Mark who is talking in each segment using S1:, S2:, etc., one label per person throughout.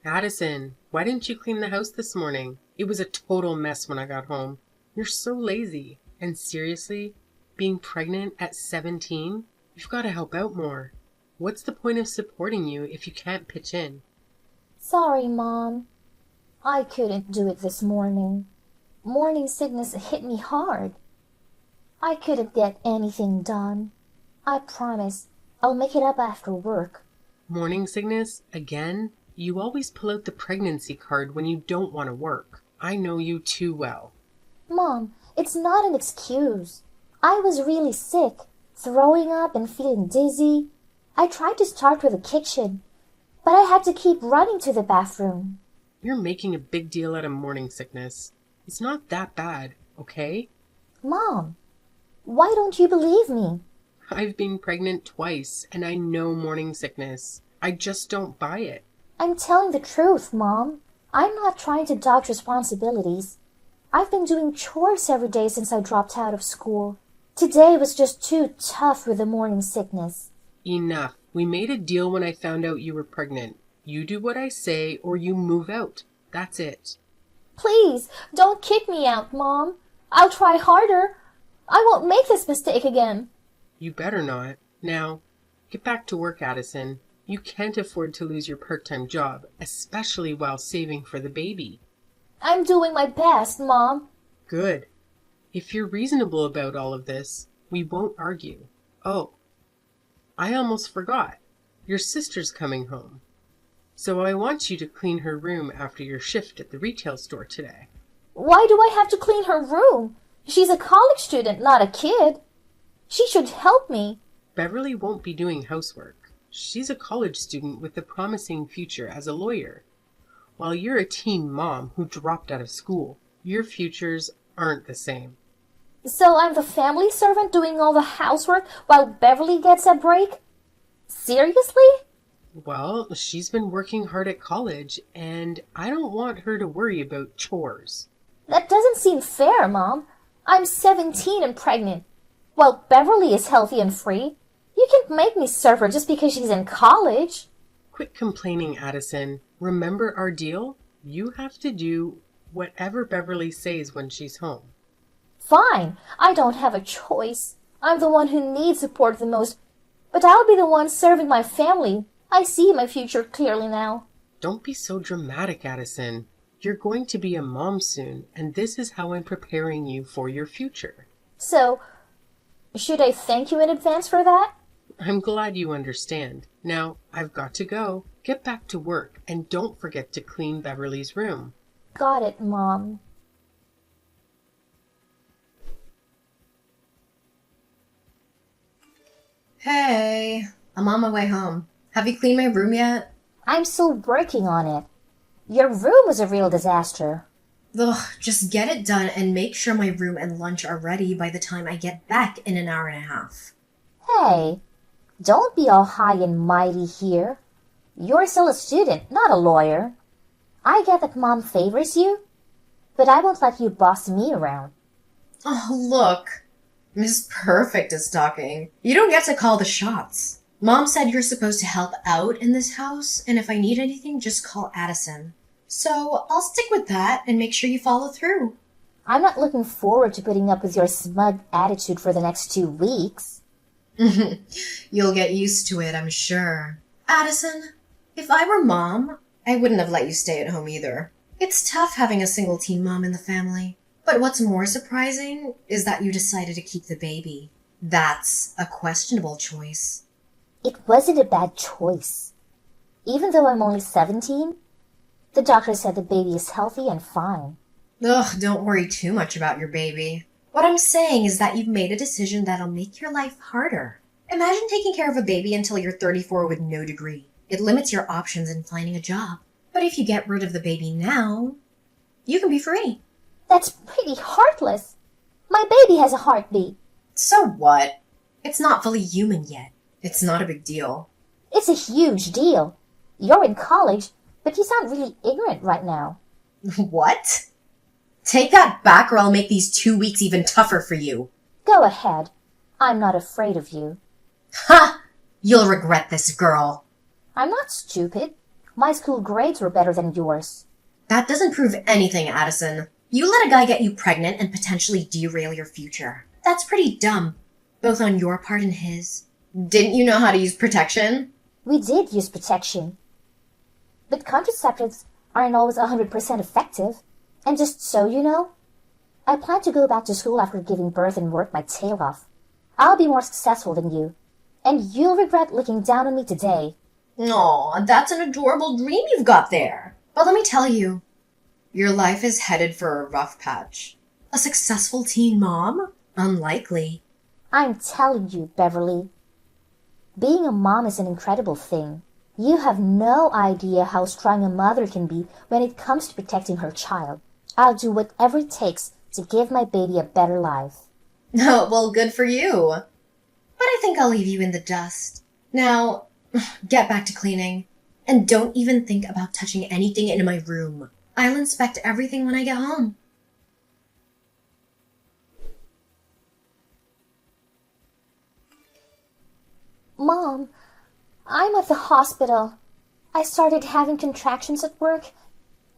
S1: Addison, why didn't you clean the house this morning? It was a total mess when I got home. You're so lazy. And seriously, being pregnant at 17? You've got to help out more. What's the point of supporting you if you can't pitch in?
S2: Sorry, Mom. I couldn't do it this morning. Morning sickness hit me hard. I couldn't get anything done. I promise I'll make it up after work.
S1: Morning sickness? Again? You always pull out the pregnancy card when you don't want to work. I know you too well.
S2: Mom, it's not an excuse. I was really sick, throwing up and feeling dizzy. I tried to start with the kitchen, but I had to keep running to the bathroom.
S1: You're making a big deal out of morning sickness. It's not that bad, okay?
S2: Mom, why don't you believe me?
S1: I've been pregnant twice, and I know morning sickness. I just don't buy it.
S2: I'm telling the truth, Mom. I'm not trying to dodge responsibilities. I've been doing chores every day since I dropped out of school. Today was just too tough with the morning sickness.
S1: Enough. We made a deal when I found out you were pregnant. You do what I say or you move out. That's it.
S2: Please, don't kick me out, Mom. I'll try harder. I won't make this mistake again.
S1: You better not. Now, get back to work, Addison. You can't afford to lose your part-time job, especially while saving for the baby.
S2: I'm doing my best, Mom.
S1: Good. If you're reasonable about all of this, we won't argue. Oh, I almost forgot. Your sister's coming home. So I want you to clean her room after your shift at the retail store today.
S2: Why do I have to clean her room? She's a college student, not a kid. She should help me.
S1: Beverly won't be doing housework. She's a college student with a promising future as a lawyer. While you're a teen mom who dropped out of school, your futures aren't the same.
S2: So I'm the family servant doing all the housework while Beverly gets a break? Seriously?
S1: Well, she's been working hard at college, and I don't want her to worry about chores.
S2: That doesn't seem fair, Mom. I'm 17 and pregnant, while Beverly is healthy and free. You can't make me serve her just because she's in college.
S1: Quit complaining, Addison. Remember our deal? You have to do whatever Beverly says when she's home.
S2: Fine. I don't have a choice. I'm the one who needs support the most, but I'll be the one serving my family. I see my future clearly now.
S1: Don't be so dramatic, Addison. You're going to be a mom soon, and this is how I'm preparing you for your future.
S2: So, should I thank you in advance for that?
S1: I'm glad you understand. Now, I've got to go. Get back to work, and don't forget to clean Beverly's room.
S2: Got it, Mom.
S3: Hey, I'm on my way home. Have you cleaned my room yet?
S2: I'm still working on it. Your room was a real disaster.
S3: Ugh, just get it done and make sure my room and lunch are ready by the time I get back in an hour and a half.
S2: Hey, don't be all high and mighty here. You're still a student, not a lawyer. I get that Mom favors you, but I won't let you boss me around.
S3: Oh, look. Miss Perfect is talking. You don't get to call the shots. Mom said you're supposed to help out in this house, and if I need anything, just call Addison. So I'll stick with that and make sure you follow through.
S2: I'm not looking forward to putting up with your smug attitude for the next 2 weeks.
S3: You'll get used to it, I'm sure. Addison, if I were Mom, I wouldn't have let you stay at home either. It's tough having a single teen mom in the family. But what's more surprising is that you decided to keep the baby. That's a questionable choice.
S2: It wasn't a bad choice. Even though I'm only 17, the doctor said the baby is healthy and fine.
S3: Ugh, don't worry too much about your baby. What I'm saying is that you've made a decision that'll make your life harder. Imagine taking care of a baby until you're 34 with no degree. It limits your options in finding a job. But if you get rid of the baby now, you can be free.
S2: That's pretty heartless. My baby has a heartbeat.
S3: So what? It's not fully human yet. It's not a big deal.
S2: It's a huge deal. You're in college, but you sound really ignorant right now.
S3: What? Take that back or I'll make these 2 weeks even tougher for you.
S2: Go ahead. I'm not afraid of you.
S3: Ha! You'll regret this, girl.
S2: I'm not stupid. My school grades were better than yours.
S3: That doesn't prove anything, Addison. You let a guy get you pregnant and potentially derail your future. That's pretty dumb, both on your part and his. Didn't you know how to use protection?
S2: We did use protection. But contraceptives aren't always 100% effective. And just so you know, I plan to go back to school after giving birth and work my tail off. I'll be more successful than you. And you'll regret looking down on me today.
S3: Aw, that's an adorable dream you've got there. But let me tell you, your life is headed for a rough patch. A successful teen mom? Unlikely.
S2: I'm telling you, Beverly. Being a mom is an incredible thing. You have no idea how strong a mother can be when it comes to protecting her child. I'll do whatever it takes to give my baby a better life.
S3: Oh, well, good for you. But I think I'll leave you in the dust. Now, get back to cleaning. And don't even think about touching anything in my room. I'll inspect everything when I get home.
S2: Mom, I'm at the hospital. I started having contractions at work,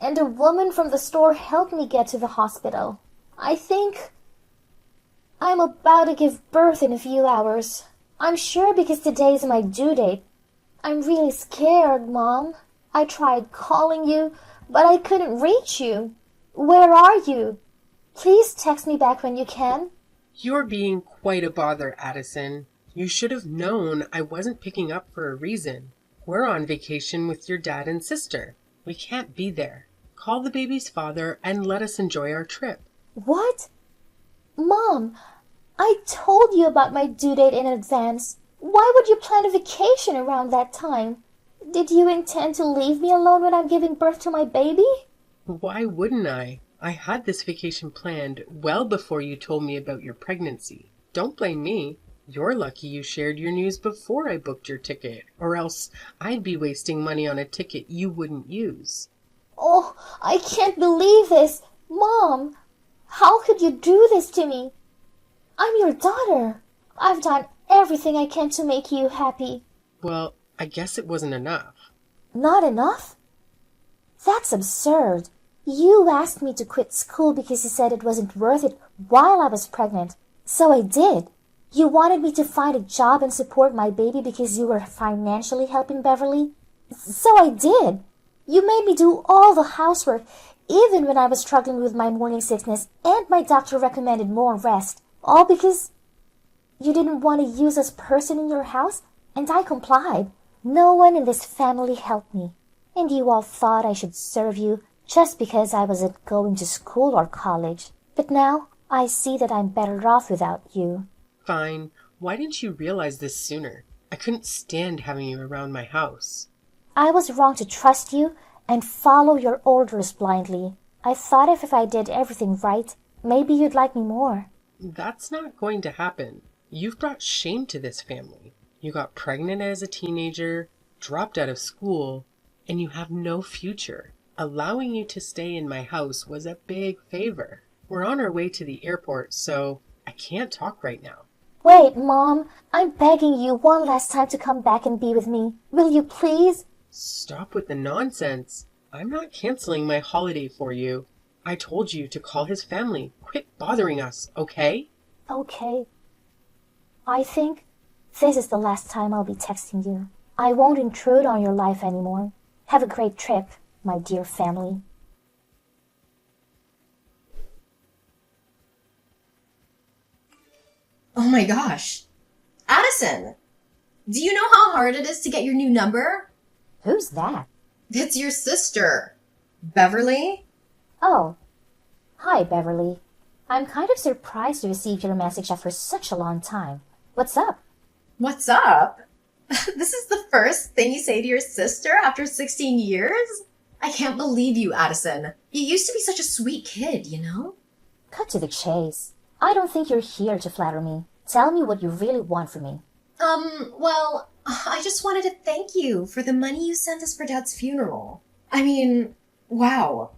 S2: and a woman from the store helped me get to the hospital. I think I'm about to give birth in a few hours. I'm sure because today's my due date. I'm really scared, Mom. I tried calling you, but I couldn't reach you. Where are you? Please text me back when you can.
S1: You're being quite a bother, Addison. You should have known I wasn't picking up for a reason. We're on vacation with your dad and sister. We can't be there. Call the baby's father and let us enjoy our trip.
S2: What? Mom, I told you about my due date in advance. Why would you plan a vacation around that time? Did you intend to leave me alone when I'm giving birth to my baby?
S1: Why wouldn't I? I had this vacation planned well before you told me about your pregnancy. Don't blame me. You're lucky you shared your news before I booked your ticket, or else I'd be wasting money on a ticket you wouldn't use.
S2: Oh, I can't believe this. Mom, how could you do this to me? I'm your daughter. I've done everything I can to make you happy.
S1: Well, I guess it wasn't enough.
S2: Not enough? That's absurd. You asked me to quit school because you said it wasn't worth it while I was pregnant. So I did. You wanted me to find a job and support my baby because you were financially helping Beverly. So I did. You made me do all the housework, even when I was struggling with my morning sickness and my doctor recommended more rest. All because you didn't want to use this person in your house, and I complied. No one in this family helped me, and you all thought I should serve you just because I wasn't going to school or college. But now I see that I'm better off without you.
S1: Fine. Why didn't you realize this sooner? I couldn't stand having you around my house.
S2: I was wrong to trust you and follow your orders blindly. I thought if I did everything right, maybe you'd like me more.
S1: That's not going to happen. You've brought shame to this family. You got pregnant as a teenager, dropped out of school, and you have no future. Allowing you to stay in my house was a big favor. We're on our way to the airport, so I can't talk right now.
S2: Wait, Mom, I'm begging you one last time to come back and be with me. Will you please?
S1: Stop with the nonsense. I'm not canceling my holiday for you. I told you to call his family. Quit bothering us, okay?
S2: Okay. I think this is the last time I'll be texting you. I won't intrude on your life anymore. Have a great trip, my dear family.
S3: Oh my gosh. Addison, do you know how hard it is to get your new number?
S2: Who's that?
S3: It's your sister. Beverly?
S2: Oh, hi, Beverly. I'm kind of surprised to receive your message after such a long time. What's up?
S3: What's up? This is the first thing you say to your sister after 16 years? I can't believe you, Addison. You used to be such a sweet kid, you know?
S2: Cut to the chase. I don't think you're here to flatter me. Tell me what you really want from me.
S3: Well, I just wanted to thank you for the money you sent us for Dad's funeral. I mean, wow.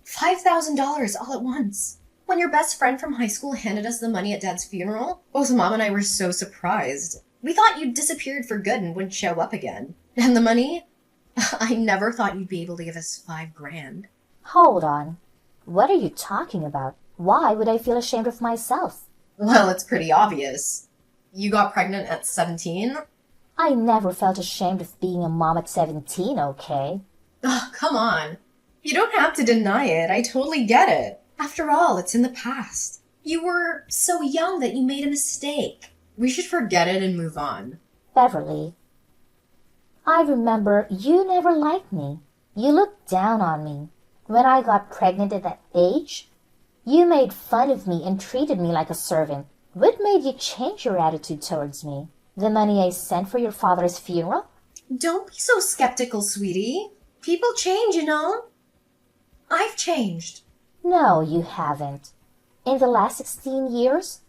S3: $5,000 all at once. When your best friend from high school handed us the money at Dad's funeral, both Mom and I were so surprised. We thought you'd disappeared for good and wouldn't show up again. And the money? I never thought you'd be able to give us 5 grand.
S2: Hold on. What are you talking about? Why would I feel ashamed of myself?
S3: Well, it's pretty obvious. You got pregnant at 17?
S2: I never felt ashamed of being a mom at 17, okay?
S3: Oh, come on. You don't have to deny it. I totally get it. After all, it's in the past. You were so young that you made a mistake. We should forget it and move on.
S2: Beverly, I remember you never liked me. You looked down on me. When I got pregnant at that age, you made fun of me and treated me like a servant. What made you change your attitude towards me? The money I sent for your father's funeral?
S3: Don't be so skeptical, sweetie. People change, you know. I've changed.
S2: No, you haven't. In the last 16 years,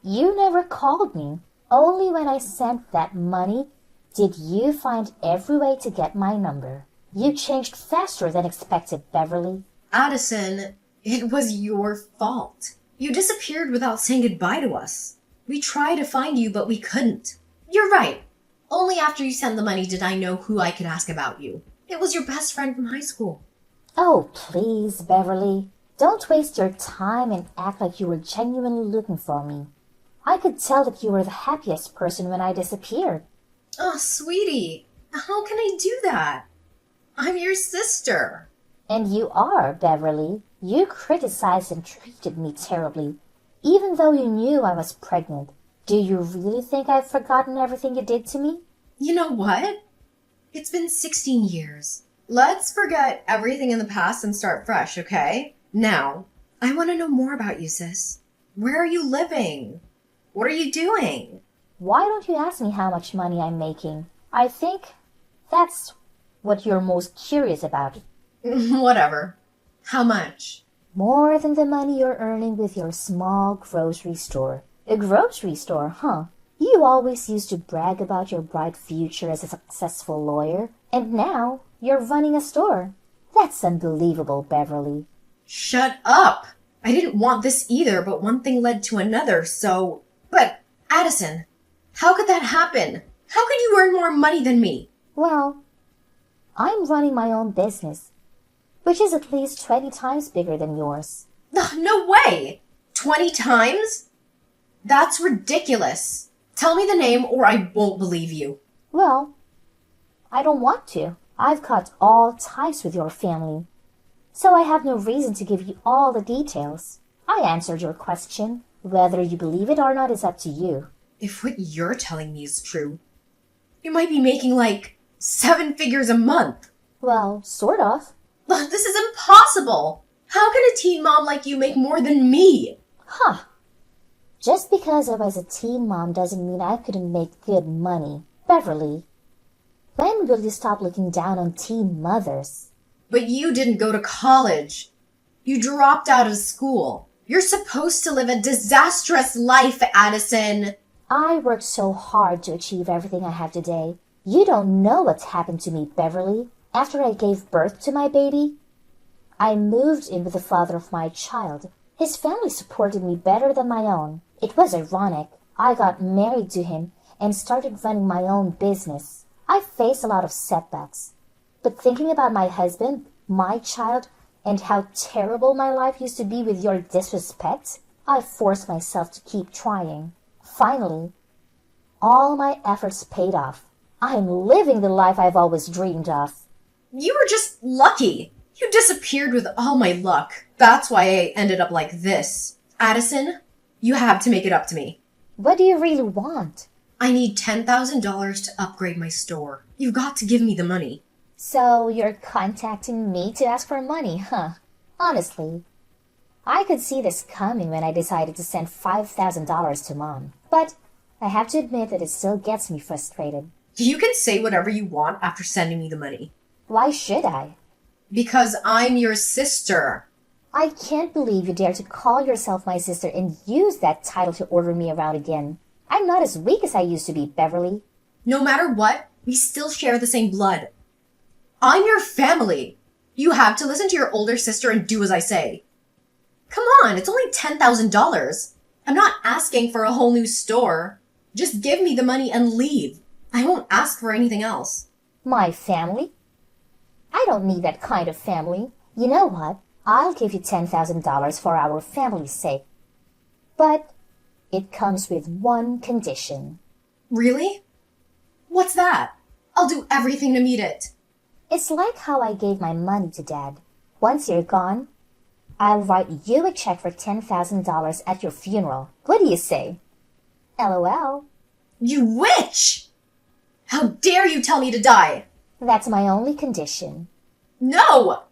S2: you never called me. Only when I sent that money did you find every way to get my number. You changed faster than expected, Beverly.
S3: Addison, it was your fault. You disappeared without saying goodbye to us. We tried to find you, but we couldn't. You're right. Only after you sent the money did I know who I could ask about you. It was your best friend from high school.
S2: Oh, please, Beverly. Don't waste your time and act like you were genuinely looking for me. I could tell that you were the happiest person when I disappeared.
S3: Oh, sweetie, how can I do that? I'm your sister.
S2: And you are, Beverly. You criticized and treated me terribly, even though you knew I was pregnant. Do you really think I've forgotten everything you did to me?
S3: You know what? It's been 16 years. Let's forget everything in the past and start fresh, okay? Now, I want to know more about you, sis. Where are you living? What are you doing?
S2: Why don't you ask me how much money I'm making? I think that's what you're most curious about.
S3: Whatever. How much?
S2: More than the money you're earning with your small grocery store. A grocery store, huh? You always used to brag about your bright future as a successful lawyer, and now you're running a store. That's unbelievable, Beverly.
S3: Shut up! I didn't want this either, but one thing led to another, so... But, Addison, how could that happen? How could you earn more money than me?
S2: Well, I'm running my own business, which is at least 20 times bigger than yours.
S3: No way! 20 times? That's ridiculous. Tell me the name or I won't believe you.
S2: Well, I don't want to. I've cut all ties with your family, so I have no reason to give you all the details. I answered your question. Whether you believe it or not is up to you.
S3: If what you're telling me is true, you might be making like 7 figures a month.
S2: Well, sort of.
S3: This is impossible. How can a teen mom like you make more than me?
S2: Huh. Just because I was a teen mom doesn't mean I couldn't make good money. Beverly, when will you stop looking down on teen mothers?
S3: But you didn't go to college. You dropped out of school. You're supposed to live a disastrous life, Addison.
S2: I worked so hard to achieve everything I have today. You don't know what's happened to me, Beverly. After I gave birth to my baby, I moved in with the father of my child. His family supported me better than my own. It was ironic. I got married to him and started running my own business. I faced a lot of setbacks. But thinking about my husband, my child, and how terrible my life used to be with your disrespect, I forced myself to keep trying. Finally, all my efforts paid off. I'm living the life I've always dreamed of.
S3: You were just lucky. You disappeared with all my luck. That's why I ended up like this. Addison, you have to make it up to me.
S2: What do you really want?
S3: I need $10,000 to upgrade my store. You've got to give me the money.
S2: So you're contacting me to ask for money, huh? Honestly, I could see this coming when I decided to send $5,000 to Mom. But I have to admit that it still gets me frustrated.
S3: You can say whatever you want after sending me the money.
S2: Why should I?
S3: Because I'm your sister.
S2: I can't believe you dare to call yourself my sister and use that title to order me around again. I'm not as weak as I used to be, Beverly.
S3: No matter what, we still share the same blood. I'm your family. You have to listen to your older sister and do as I say. Come on, it's only $10,000. I'm not asking for a whole new store. Just give me the money and leave. I won't ask for anything else.
S2: My family? I don't need that kind of family. You know what? I'll give you $10,000 for our family's sake. But it comes with one condition.
S3: Really? What's that? I'll do everything to meet it.
S2: It's like how I gave my money to Dad. Once you're gone, I'll write you a check for $10,000 at your funeral. What do you say? LOL.
S3: You witch! How dare you tell me to die?
S2: That's my only condition.
S3: No!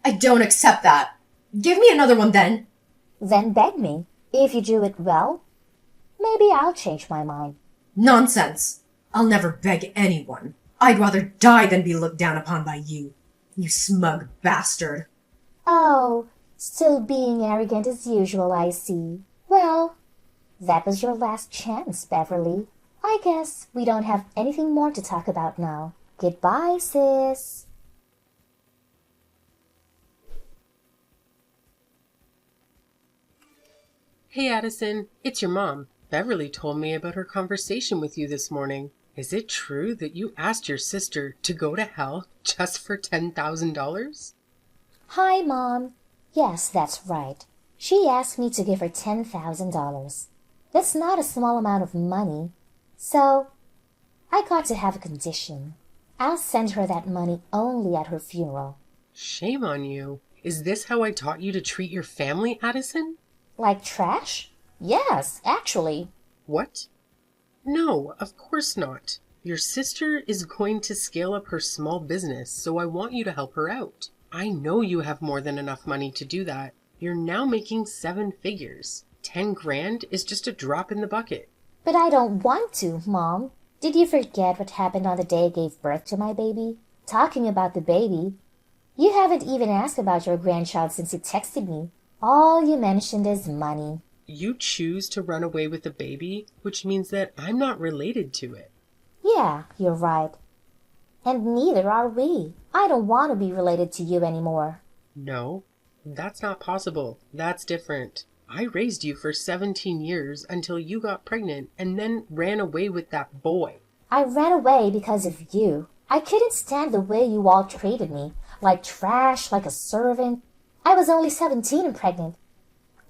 S3: I don't accept that. Give me another one then.
S2: Then beg me. If you do it well, maybe I'll change my mind.
S3: Nonsense. I'll never beg anyone. I'd rather die than be looked down upon by you. You smug bastard.
S2: Oh, still being arrogant as usual, I see. Well, that was your last chance, Beverly. I guess we don't have anything more to talk about now. Goodbye, sis.
S1: Hey, Addison, it's your mom. Beverly told me about her conversation with you this morning. Is it true that you asked your sister to go to hell just for $10,000?
S2: Hi, Mom. Yes, that's right. She asked me to give her $10,000. That's not a small amount of money. So, I got to have a condition. I'll send her that money only at her funeral.
S1: Shame on you. Is this how I taught you to treat your family, Addison?
S2: Like trash? Yes, actually.
S1: What? No, of course not. Your sister is going to scale up her small business, so I want you to help her out. I know you have more than enough money to do that. You're now making 7 figures. 10 grand is just a drop in the bucket.
S2: But I don't want to, Mom. Did you forget what happened on the day I gave birth to my baby? Talking about the baby, you haven't even asked about your grandchild since you texted me. All you mentioned is money.
S1: You choose to run away with the baby, which means that I'm not related to it.
S2: Yeah, you're right. And neither are we. I don't want to be related to you anymore.
S1: No, that's not possible. That's different. I raised you for 17 years until you got pregnant and then ran away with that boy.
S2: I ran away because of you. I couldn't stand the way you all treated me. Like trash, like a servant. I was only 17 and pregnant.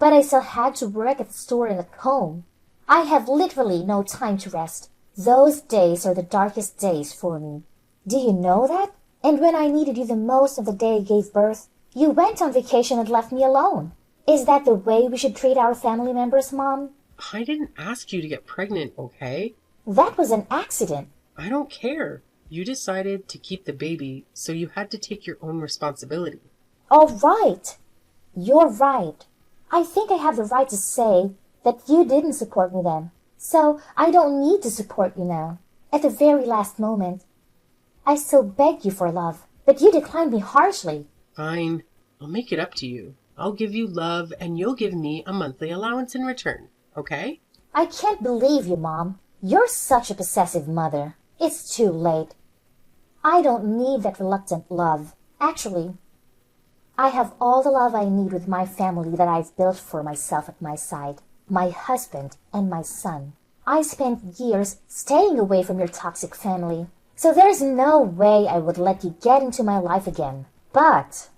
S2: But I still had to work at the store and at home. I have literally no time to rest. Those days are the darkest days for me. Do you know that? And when I needed you the most on the day I gave birth, you went on vacation and left me alone. Is that the way we should treat our family members, Mom?
S1: I didn't ask you to get pregnant, okay?
S2: That was an accident.
S1: I don't care. You decided to keep the baby, so you had to take your own responsibility.
S2: All right. You're right. I think I have the right to say that you didn't support me then. So I don't need to support you now. At the very last moment, I still begged you for love, but you declined me harshly.
S1: Fine. I'll make it up to you. I'll give you love and you'll give me a monthly allowance in return, okay?
S2: I can't believe you, Mom. You're such a possessive mother. It's too late. I don't need that reluctant love. Actually, I have all the love I need with my family that I've built for myself at my side. My husband and my son. I spent years staying away from your toxic family. So there's no way I would let you get into my life again. But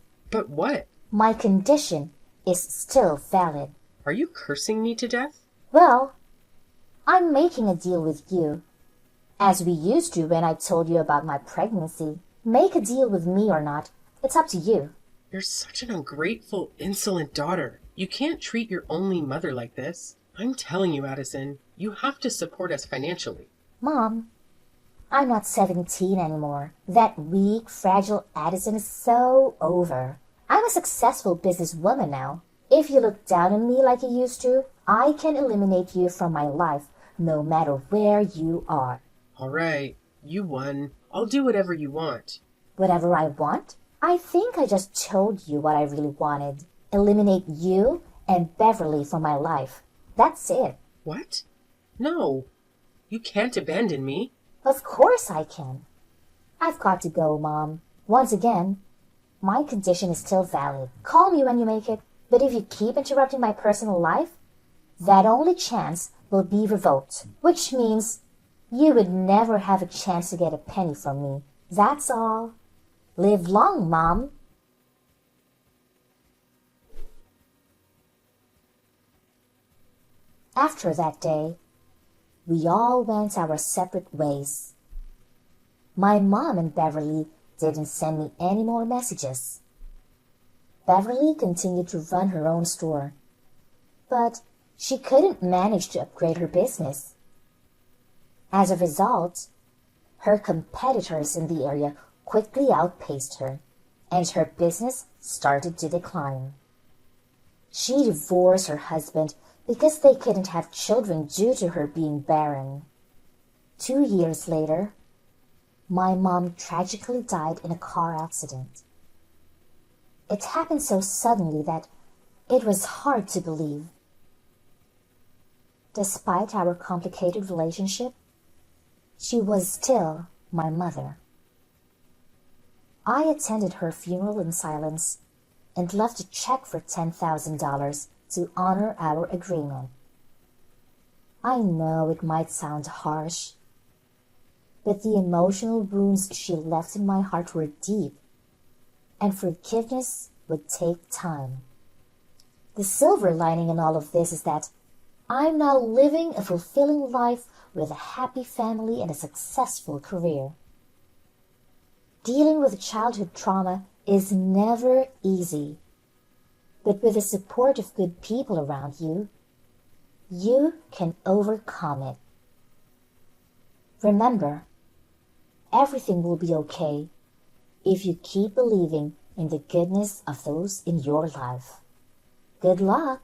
S1: what?
S2: My condition is still valid.
S1: Are you cursing me to death?
S2: Well, I'm making a deal with you. As we used to when I told you about my pregnancy. Make a deal with me or not. It's up to you.
S1: You're such an ungrateful, insolent daughter. You can't treat your only mother like this. I'm telling you, Addison, you have to support us financially.
S2: Mom, I'm not 17 anymore. That weak, fragile Addison is so over. I'm a successful businesswoman now. If you look down on me like you used to, I can eliminate you from my life, no matter where you are.
S1: All right, you won. I'll do whatever you want.
S2: Whatever I want? I think I just told you what I really wanted. Eliminate you and Beverly from my life. That's it.
S1: What? No. You can't abandon me.
S2: Of course I can. I've got to go, Mom. Once again, my condition is still valid. Call me when you make it. But if you keep interrupting my personal life, that only chance will be revoked. Which means you would never have a chance to get a penny from me. That's all. Live long, Mom. After that day, we all went our separate ways. My mom and Beverly didn't send me any more messages. Beverly continued to run her own store, but she couldn't manage to upgrade her business. As a result, her competitors in the area quickly outpaced her, and her business started to decline. She divorced her husband because they couldn't have children due to her being barren. 2 years later, my mom tragically died in a car accident. It happened so suddenly that it was hard to believe. Despite our complicated relationship, she was still my mother. I attended her funeral in silence and left a check for $10,000 to honor our agreement. I know it might sound harsh, but the emotional wounds she left in my heart were deep, and forgiveness would take time. The silver lining in all of this is that I'm now living a fulfilling life with a happy family and a successful career. Dealing with childhood trauma is never easy, but with the support of good people around you, you can overcome it. Remember, everything will be okay if you keep believing in the goodness of those in your life. Good luck!